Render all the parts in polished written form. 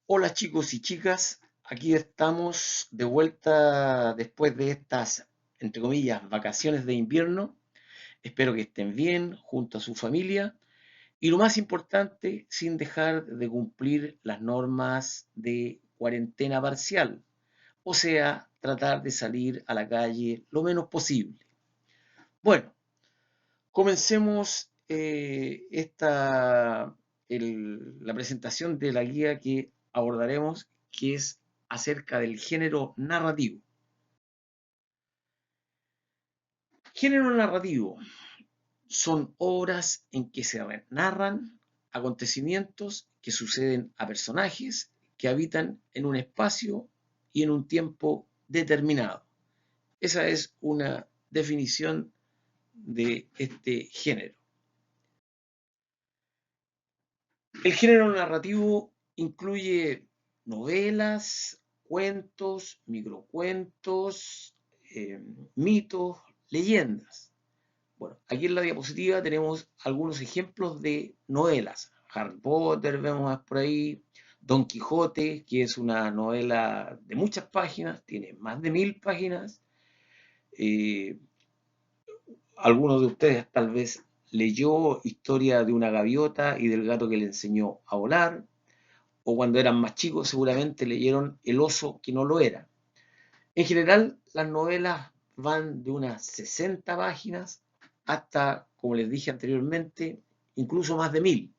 Hola chicos y chicas, aquí estamos de vuelta después de estas, entre comillas, vacaciones de invierno. Espero que estén bien junto a su familia y lo más importante, sin dejar de cumplir las normas de cuarentena parcial, o sea, tratar de salir a la calle lo menos posible. Bueno, comencemos la presentación de la guía que abordaremos, que es acerca del género narrativo. Género narrativo son obras en que se narran acontecimientos que suceden a personajes que habitan en un espacio y en un tiempo determinado. Esa es una definición de este género. El género narrativo incluye novelas, cuentos, microcuentos, mitos, leyendas. Bueno, aquí en la diapositiva tenemos algunos ejemplos de novelas. Harry Potter, vemos por ahí, Don Quijote, que es una novela de muchas páginas, tiene más de 1000 páginas. Eh, Algunos de ustedes tal vez leyó Historia de una gaviota y del gato que le enseñó a volar, o cuando eran más chicos seguramente leyeron El oso que no lo era. En general, las novelas van de unas 60 páginas hasta, como les dije anteriormente, incluso más de 1000.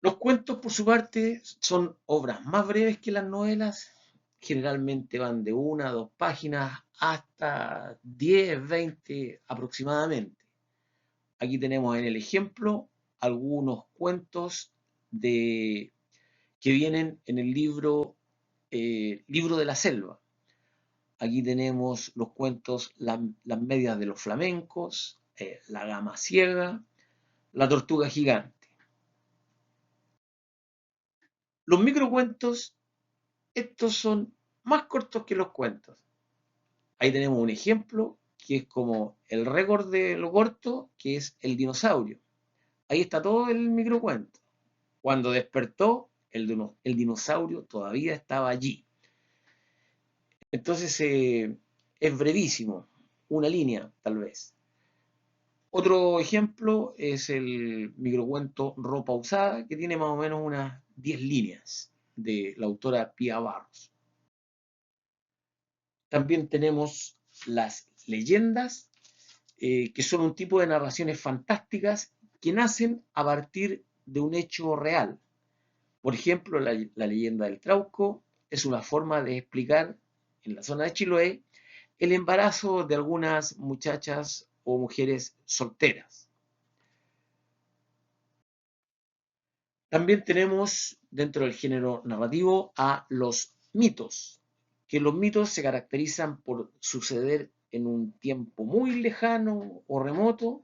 Los cuentos, por su parte, son obras más breves que las novelas. Generalmente van de 1 a 2 páginas hasta 10, 20 aproximadamente. Aquí tenemos en el ejemplo algunos cuentos de que vienen en el Libro de la Selva. Aquí tenemos los cuentos Las medias de los flamencos, La gama ciega, La tortuga gigante. Los microcuentos, estos son más cortos que los cuentos. Ahí tenemos un ejemplo que es como el récord de lo corto, que es el dinosaurio. Ahí está todo el microcuento. Cuando despertó, el dinosaurio todavía estaba allí. Entonces es brevísimo, una línea tal vez. Otro ejemplo es el microcuento Ropa Usada, que tiene más o menos unas 10 líneas de la autora Pia Barros. También tenemos las leyendas, que son un tipo de narraciones fantásticas que nacen a partir de un hecho real. Por ejemplo, la leyenda del Trauco es una forma de explicar en la zona de Chiloé el embarazo de algunas muchachas o mujeres solteras. También tenemos dentro del género narrativo a los mitos, que los mitos se caracterizan por suceder en un tiempo muy lejano o remoto.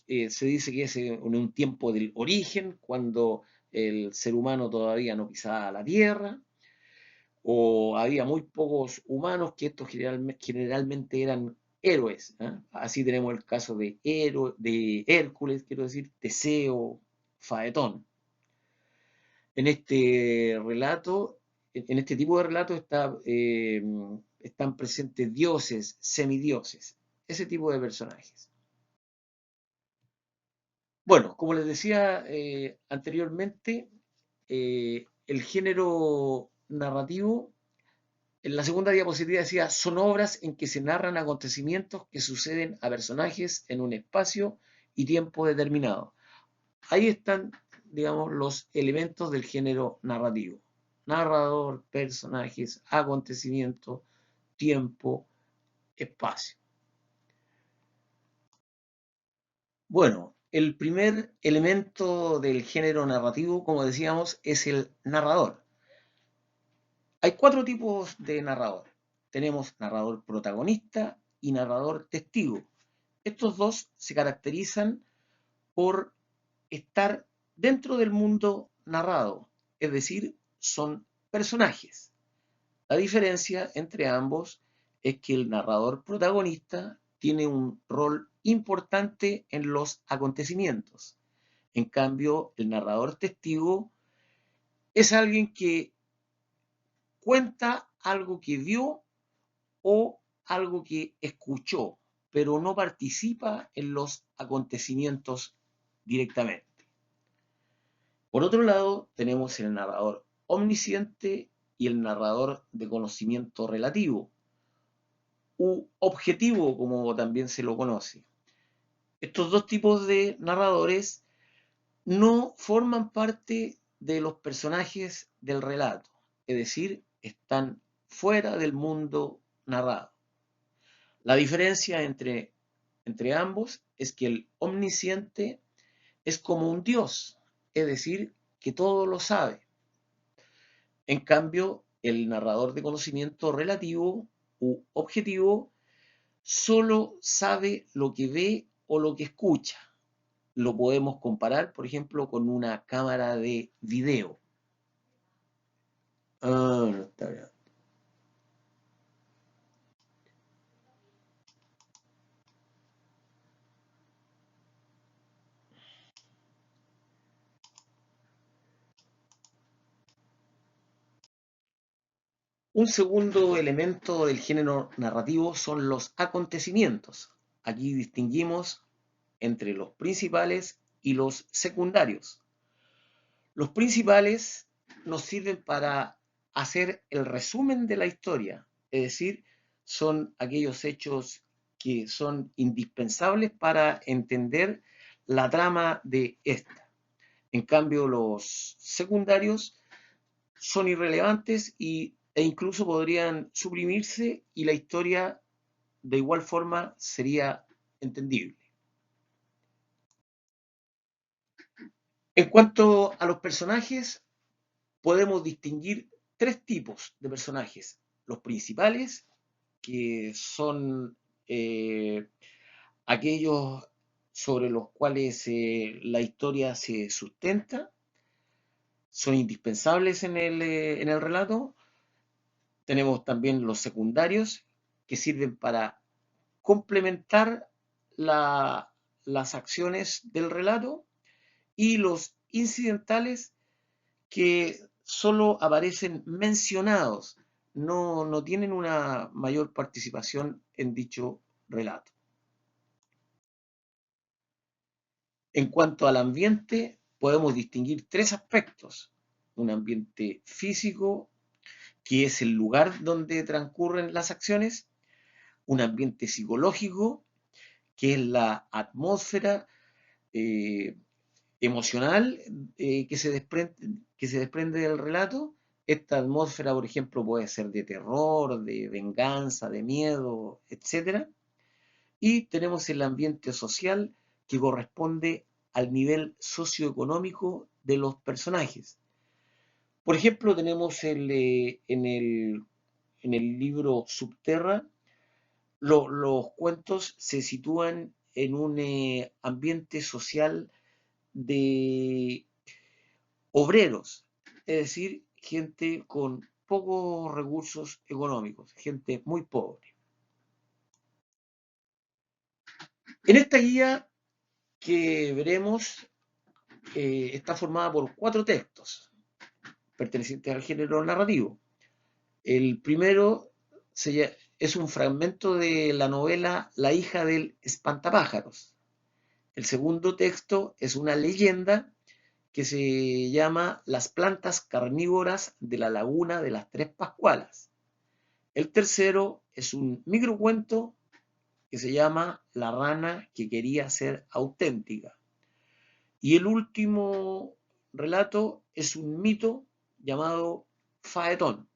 Se dice que es en un tiempo del origen, cuando el ser humano todavía no pisaba la tierra, o había muy pocos humanos, que estos generalmente eran héroes, ¿eh? Así tenemos el caso de Hércules, quiero decir, Teseo, Faetón. En este relato, en este tipo de relato están presentes dioses, semidioses, ese tipo de personajes. Bueno, como les decía anteriormente, el género narrativo, en la segunda diapositiva decía, son obras en que se narran acontecimientos que suceden a personajes en un espacio y tiempo determinado. Ahí están, digamos, los elementos del género narrativo. Narrador, personajes, acontecimiento, tiempo, espacio. Bueno, el primer elemento del género narrativo, como decíamos, es el narrador. Hay 4 tipos de narrador. Tenemos narrador protagonista y narrador testigo. Estos dos se caracterizan por estar dentro del mundo narrado, es decir, son personajes. La diferencia entre ambos es que el narrador protagonista tiene un rol importante en los acontecimientos, En cambio, el narrador testigo es alguien que cuenta algo que vio o algo que escuchó, pero no participa en los acontecimientos directamente. Por otro lado, tenemos el narrador omnisciente y el narrador de conocimiento relativo, u objetivo, como también se lo conoce. Estos dos tipos de narradores no forman parte de los personajes del relato, es decir, están fuera del mundo narrado. La diferencia entre ambos es que el omnisciente es como un dios, es decir, que todo lo sabe. En cambio, el narrador de conocimiento relativo u objetivo solo sabe lo que ve o lo que escucha. Lo podemos comparar, por ejemplo, con una cámara de video. Ah, no está bien. Un segundo elemento del género narrativo son los acontecimientos. Aquí distinguimos entre los principales y los secundarios. Los principales nos sirven para hacer el resumen de la historia, es decir, son aquellos hechos que son indispensables para entender la trama de esta. En cambio, los secundarios son irrelevantes e incluso podrían suprimirse y la historia de igual forma sería entendible. En cuanto a los personajes, podemos distinguir tres tipos de personajes. Los principales, que son aquellos sobre los cuales la historia se sustenta, son indispensables en el relato. Tenemos también los secundarios, que sirven para complementar las acciones del relato, y los incidentales, que solo aparecen mencionados, no tienen una mayor participación en dicho relato. En cuanto al ambiente, podemos distinguir tres aspectos. Un ambiente físico, que es el lugar donde transcurren las acciones. Un ambiente psicológico, que es la atmósfera eh, emocional que se desprende del relato. Esta atmósfera, por ejemplo, puede ser de terror, de venganza, de miedo, etc. Y tenemos el ambiente social, que corresponde al nivel socioeconómico de los personajes. Por ejemplo, tenemos en el libro Subterra, los cuentos se sitúan en un ambiente social de obreros, es decir, gente con pocos recursos económicos, gente muy pobre. En esta guía que veremos está formada por 4 textos pertenecientes al género narrativo. El primero es un fragmento de la novela La hija del espantapájaros. El segundo texto es una leyenda que se llama Las plantas carnívoras de la laguna de las Tres Pascualas. El tercero es un microcuento que se llama La rana que quería ser auténtica. Y el último relato es un mito llamado Faetón.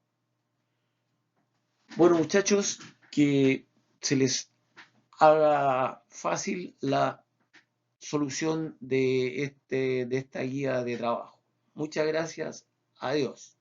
Bueno, muchachos, que se les haga fácil la solución de esta guía de trabajo. Muchas gracias. Adiós.